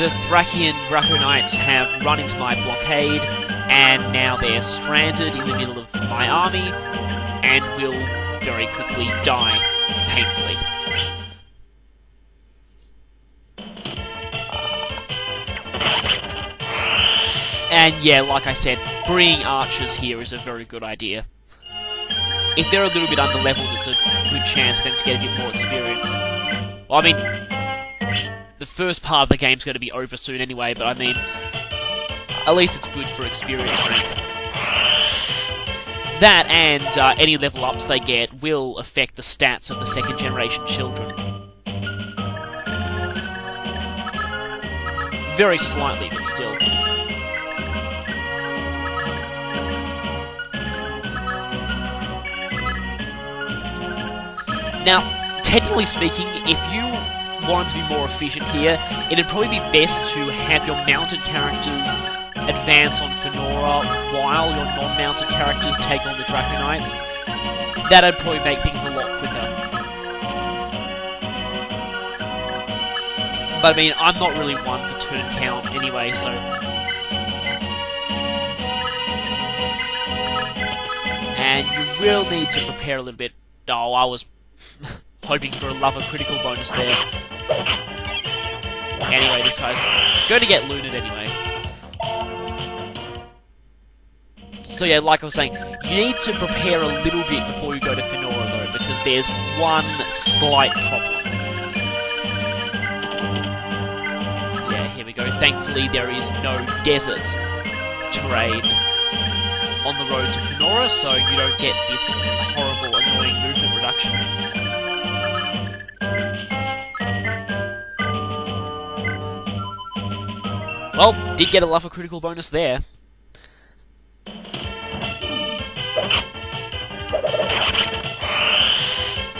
the Thracian Dracoknights have run into my blockade, and now they're stranded in the middle of my army, and will very quickly die, painfully. And yeah, like I said, bringing archers here is a very good idea. If they're a little bit underleveled, it's a good chance for them to get a bit more experience. Well, I mean, the first part of the game's going to be over soon anyway, but I mean, at least it's good for experience rank. That and any level ups they get will affect the stats of the second generation children. Very slightly, but still. Now, technically speaking, if you wanted to be more efficient here, it'd probably be best to have your mounted characters advance on Fenora while your non-mounted characters take on the Dracoknights. That'd probably make things a lot quicker. But I mean, I'm not really one for turn count anyway, so... And you will need to prepare a little bit. Oh, I was hoping for a Lover critical bonus there. Anyway, this guy's going to get looted anyway. So yeah, like I was saying, you need to prepare a little bit before you go to Fenora though, because there's one slight problem. Yeah, here we go. Thankfully there is no desert terrain on the road to Fenora, so you don't get this horrible, annoying movement reduction. Well, did get a Lover critical bonus there.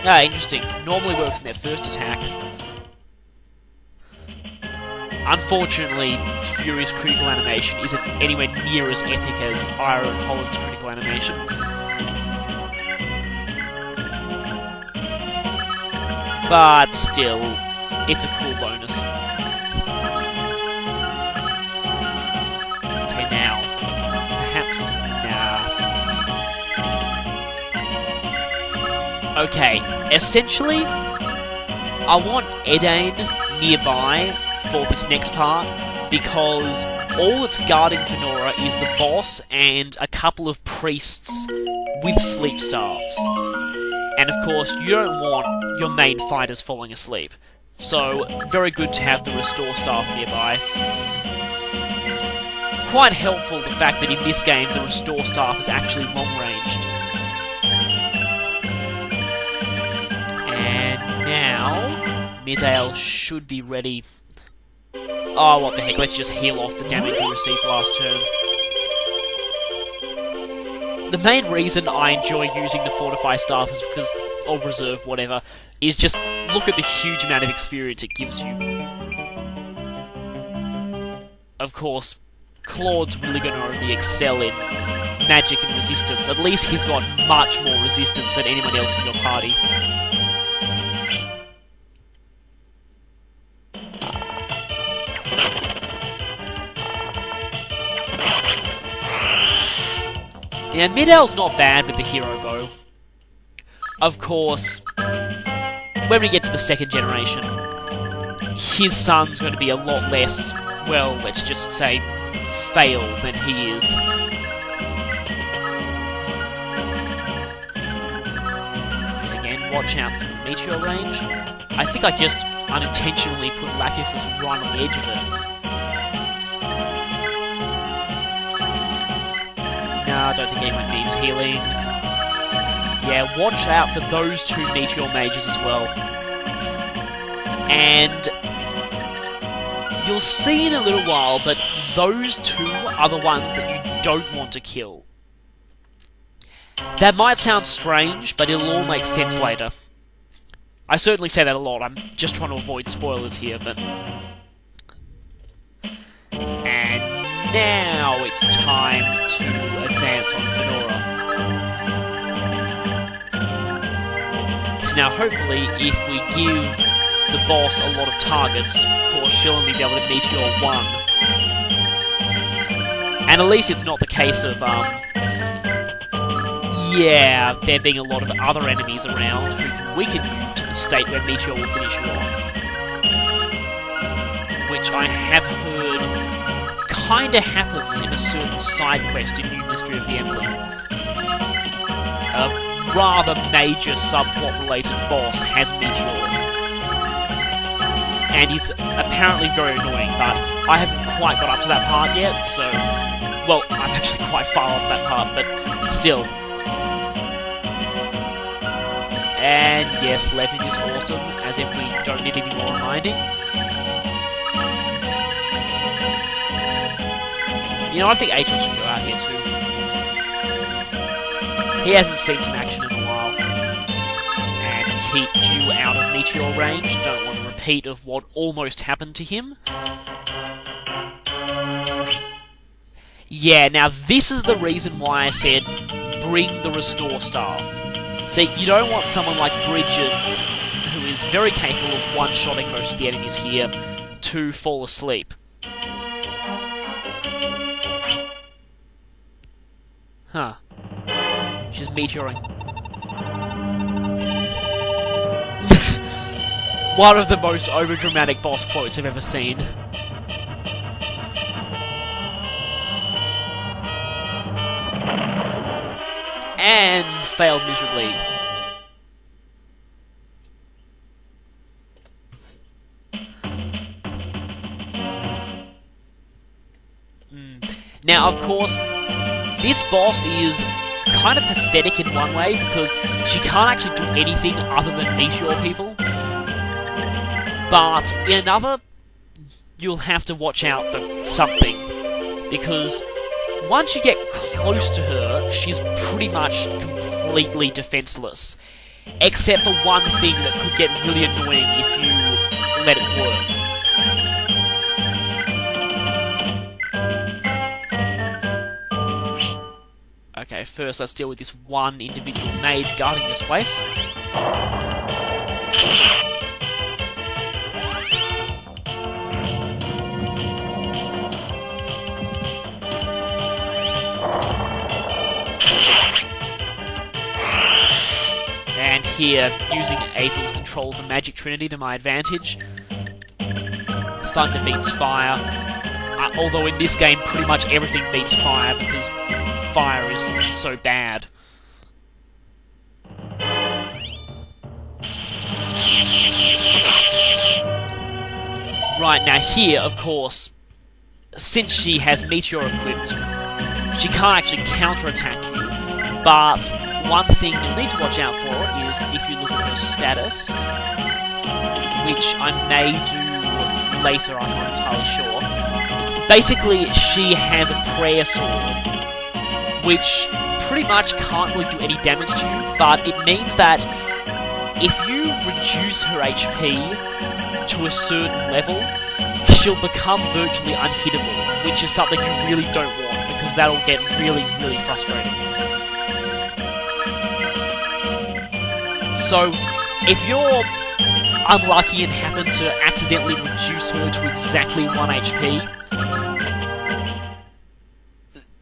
Ah, interesting. Normally works in their first attack. Unfortunately, Fury's critical animation isn't anywhere near as epic as Ira and Holland's critical animation. But still, it's a cool bonus. Okay, now. Perhaps... nah. Okay, essentially, I want Edain nearby for this next part, because all that's guarding Fenora is the boss and a couple of priests with sleep staffs. And of course, you don't want your main fighters falling asleep. So, very good to have the restore staff nearby. Quite helpful the fact that in this game the restore staff is actually long-ranged. And now, Midale should be ready. Oh, what the heck, let's just heal off the damage we received last turn. The main reason I enjoy using the Fortify staff is because, or reserve, whatever, is just look at the huge amount of experience it gives you. Of course, Claude's really going to only excel in magic and resistance. At least he's got much more resistance than anyone else in your party. And Midale's not bad with the hero bow. Of course, when we get to the second generation, his son's going to be a lot less, well, let's just say, fail than he is. And again, watch out for the meteor range. I think I just unintentionally put Lacus' right on the edge of it. I don't think anyone needs healing. Yeah, watch out for those two Meteor Mages as well. And you'll see in a little while, but those two are the ones that you don't want to kill. That might sound strange, but it'll all make sense later. I certainly say that a lot, I'm just trying to avoid spoilers here, but... And now it's time to advance on Fenora. So now hopefully if we give the boss a lot of targets. Of course, she'll only be able to Meteor 1. And at least it's not the case of, yeah, there being a lot of other enemies around who can weaken you to the state where Meteor will finish you off. Which I have heard kinda happens in a certain side quest in New Mystery of the Emblem. A rather major subplot-related boss has Meteor. And he's apparently very annoying, but I haven't quite got up to that part yet, so... Well, I'm actually quite far off that part, but still. And yes, Levin is awesome, as if we don't need any more reminding. You know, I think Angel should go out here too. He hasn't seen some action in a while. And keep Dew out of Meteor range. Don't want a repeat of what almost happened to him. Yeah, now this is the reason why I said bring the Restore Staff. See, you don't want someone like Bridget, who is very capable of one-shotting most of the enemies here, to fall asleep. Huh. She's meteoring. One of the most overdramatic boss quotes I've ever seen. And failed miserably. Now, of course, this boss is kind of pathetic in one way, because she can't actually do anything other than meteor people. But in another, you'll have to watch out for something, because once you get close to her, she's pretty much completely defenseless. Except for one thing that could get really annoying if you let it work. Okay, first let's deal with this one individual mage guarding this place. And here, using Azel's control of the Magic Trinity to my advantage. Thunder beats fire. Although in this game, pretty much everything beats fire, because fire is so bad. Right, now here, of course, since she has Meteor equipped, she can't actually counterattack you, but one thing you'll need to watch out for is if you look at her status, which I may do later, I'm not entirely sure. Basically, she has a prayer sword, which pretty much can't really do any damage to you, but it means that if you reduce her HP to a certain level, she'll become virtually unhittable, which is something you really don't want, because that'll get really, really frustrating. So, if you're unlucky and happen to accidentally reduce her to exactly 1 HP,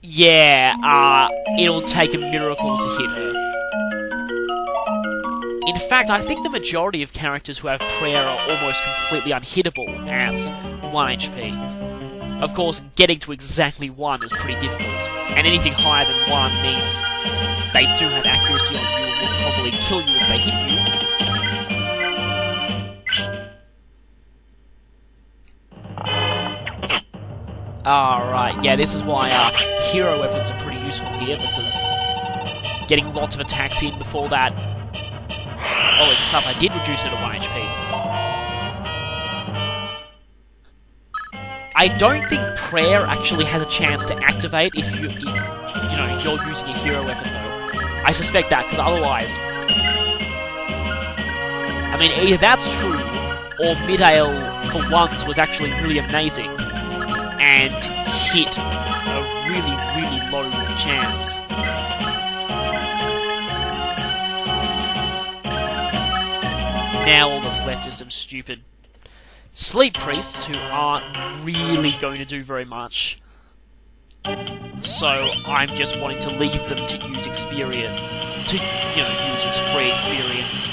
yeah, it'll take a miracle to hit her. In fact, I think the majority of characters who have prayer are almost completely unhittable at 1 HP. Of course, getting to exactly 1 is pretty difficult, and anything higher than 1 means they do have accuracy on you and will probably kill you if they hit you. Alright, yeah, this is why hero weapons are pretty useful here, because getting lots of attacks in before that... Holy crap, I did reduce her to 1 HP. I don't think prayer actually has a chance to activate if you're using a hero weapon, though. I suspect that, because otherwise... I mean, either that's true, or Midale, for once, was actually really amazing, and hit a really, really low chance. now all that's left is some stupid sleep priests who aren't really going to do very much. So I'm just wanting to leave them to use experience, to, you know, use as free experience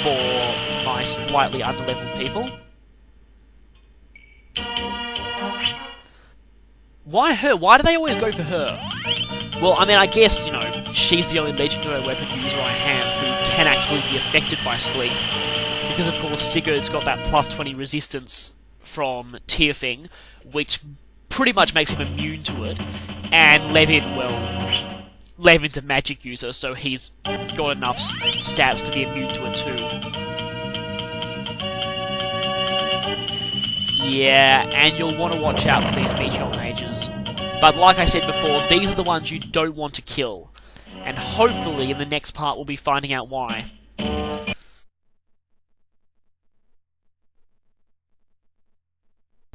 for my slightly underleveled people. Why her? Why do they always go for her? Well, I mean, I guess, you know, she's the only legendary weapon user I have who can actually be affected by sleep. Because, of course, Sigurd's got that plus 20 resistance from Tearfing, which pretty much makes him immune to it. And Levin, well, Levin's a magic user, so he's got enough stats to be immune to it too. Yeah, and you'll want to watch out for these Meteor Mages. But like I said before, these are the ones you don't want to kill. And hopefully in the next part we'll be finding out why.